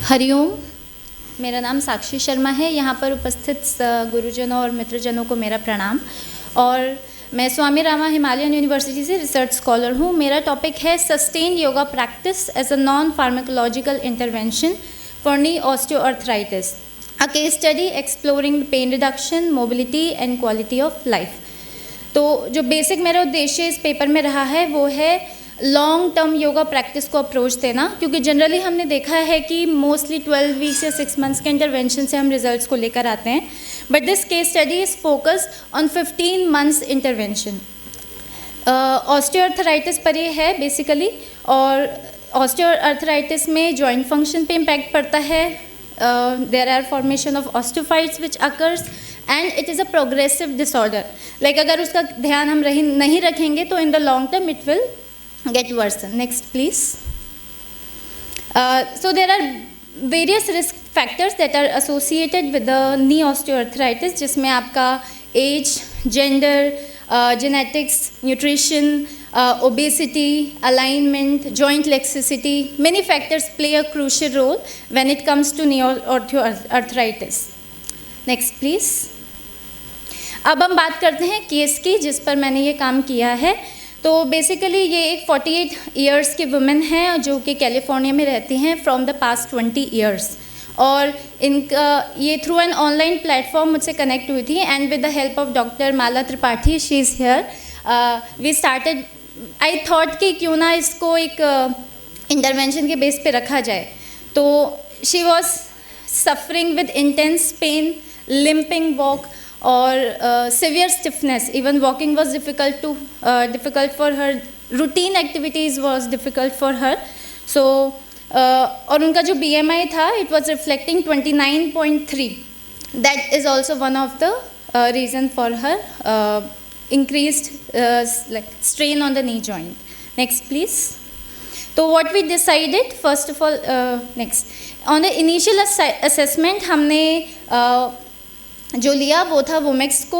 हरिओम, मेरा नाम साक्षी शर्मा है। यहाँ पर उपस्थित गुरुजनों और मित्रजनों को मेरा प्रणाम। और मैं स्वामी रामा हिमालयन यूनिवर्सिटी से रिसर्च स्कॉलर हूँ। मेरा टॉपिक है sustain yoga practice as a non pharmacological intervention for knee osteoarthritis, a case study exploring pain reduction, mobility and quality of life. तो जो बेसिक मेरा उद्देश्य इस पेपर में रहा है वो है लॉन्ग टर्म योगा प्रैक्टिस को अप्रोच देना, क्योंकि जनरली हमने देखा है कि मोस्टली 12 वीक्स या 6 मंथ्स के इंटरवेंशन से हम रिजल्ट्स को लेकर आते हैं, but this case study is focused on 15 months intervention. Osteoarthritis पर ये है बेसिकली, और ऑस्टियोआर्थराइटिस में जॉइंट फंक्शन पे इम्पैक्ट पड़ता है। There are formation of osteophytes which occurs and it is a progressive disorder. Like अगर उसका ध्यान हम नहीं रखेंगे तो in the long term it will get worsen. Next please. So there are various risk factors that are associated with the knee osteoarthritis, जिसमें आपका age, gender, genetics, nutrition, obesity, alignment, joint laxity, many factors play a crucial role when it comes to knee osteoarthritis. Next please. अब हम बात करते हैं case की जिस पर मैंने ये काम किया है। तो बेसिकली ये एक 48 ईयर्स की वुमेन हैं जो कि कैलिफोर्निया में रहती हैं फ्रॉम द पास्ट 20 ईयर्स, और इनका ये थ्रू एन ऑनलाइन प्लेटफॉर्म मुझसे कनेक्ट हुई थी and with the help of doctor Mala Tripathi, she is here. We started, I thought कि क्यों ना इसको एक इंटरवेंशन के बेस पे रखा जाए। तो she was suffering with intense pain, limping walk और severe stiffness, even walking was difficult for her, routine activities was difficult for her. So और उनका जो BMI था it was reflecting 29.3, that is also one of the reason for her increased strain on the knee joint. Next please. So what we decided, first of all, next on the initial assessment हमने जो लिया वो था वोमेक्स को,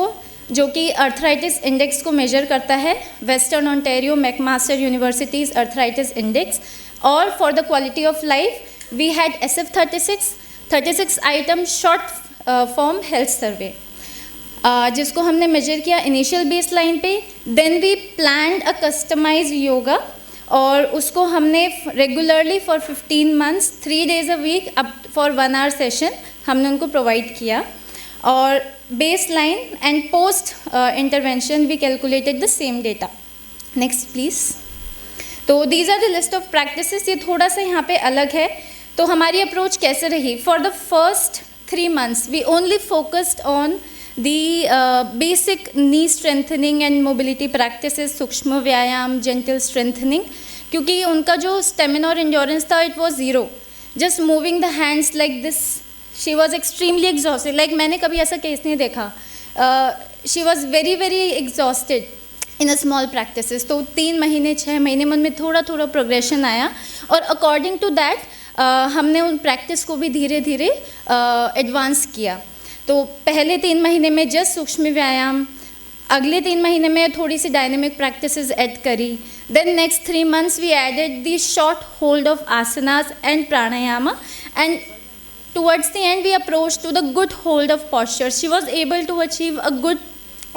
जो कि arthritis index को measure करता है, western Ontario McMaster universities arthritis index. और for the quality of life we had SF 36 item short form health survey, जिसको हमने मेजर किया इनिशियल बेस लाइन पे। Then we planned a customize yoga, और उसको हमने regularly for 15 months 3 days a week up for 1 hour session हमने उनको provide किया। और base line and post intervention we calculated the same data. Next please. तो these are the list of practices. ये थोड़ा सा यहाँ पे अलग है। तो हमारी अप्रोच कैसे रही? For the first 3 months we only focused on the basic knee strengthening and mobility practices, सूक्ष्म व्यायाम, gentle strengthening, क्योंकि उनका जो stamina और endurance था it was zero, just moving the hands like this. She was extremely exhausted, like मैंने कभी ऐसा केस नहीं देखा। She was very very exhausted in a small practices। तो 3 महीने 6 महीने मन में थोड़ा थोड़ा प्रोग्रेशन आया, और अकॉर्डिंग टू दैट हमने उन प्रैक्टिस को भी धीरे धीरे एडवांस किया। तो पहले 3 महीने में जस्ट सूक्ष्म व्यायाम, अगले 3 महीने में थोड़ी सी डायनेमिक प्रैक्टिसेस ऐड करी। Then next 3 months we added the short hold of asanas and pranayama, and towards the end we approached to the good hold of posture. She was able to achieve a good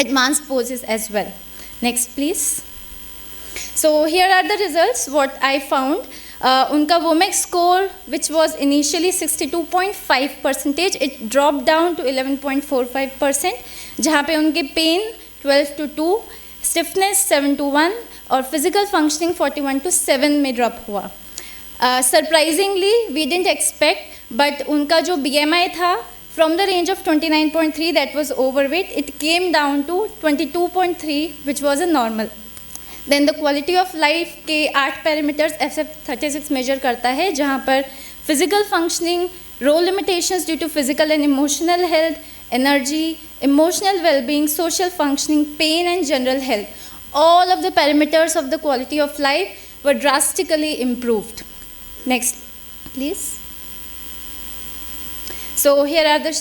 advanced poses as well. Next please. So here are the results what I found. उनका वोमेक्स score which was initially 62.5%, it dropped down to 11.45%, जहाँ पे उनके pen 12 to 2, stiffness 7 to 1 और physical functioning 41 to 7 में drop हुआ। Surprisingly we didn't expect, but उनका जो BMI था from the range of 29.3 that was overweight, it came down to 22.3 which was a normal. Then the quality of life के 8 parameters SF 36 major करता है, जहाँ पर physical functioning, role limitations due to physical and emotional health, energy, emotional wellbeing, social functioning, pain and general health, all of the parameters of the quality of life were drastically improved. Next please. So here are the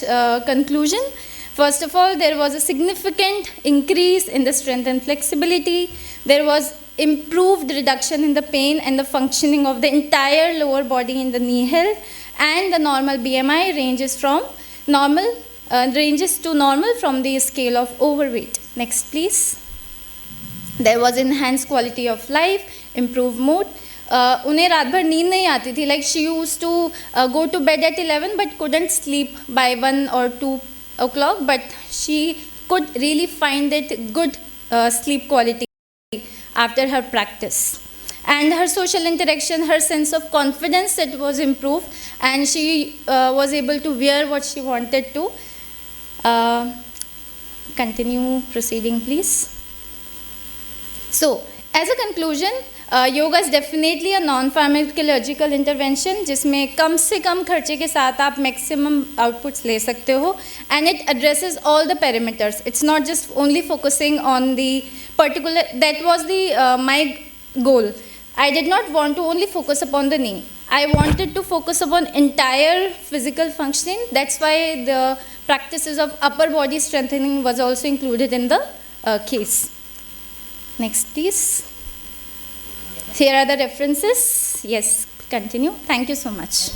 conclusion. First of all, there was a significant increase in the strength and flexibility. There was improved reduction in the pain and the functioning of the entire lower body in the knee health, and the normal BMI ranges from normal ranges to normal from the scale of overweight. Next, please. There was enhanced quality of life, improved mood. उन्हें रात भर नींद नहीं आती थी. Like she used to go to bed at 11 but couldn't sleep by 1 or 2 o'clock. But she could really find it good sleep quality after her practice. And her social interaction, her sense of confidence, it was improved, and she was able to wear what she wanted to. Continue proceeding, please. So, as a conclusion, yoga is definitely a non-pharmacological intervention जिसमें कम से कम खर्चे के साथ आप maximum outputs ले सकते हो, and it addresses all the parameters. It's not just only focusing on the particular, that was the my goal. I did not want to only focus upon the knee. I wanted to focus upon entire physical functioning. That's why the practices of upper body strengthening was also included in the case. Next, please. Here are the references. Yes, continue. Thank you so much.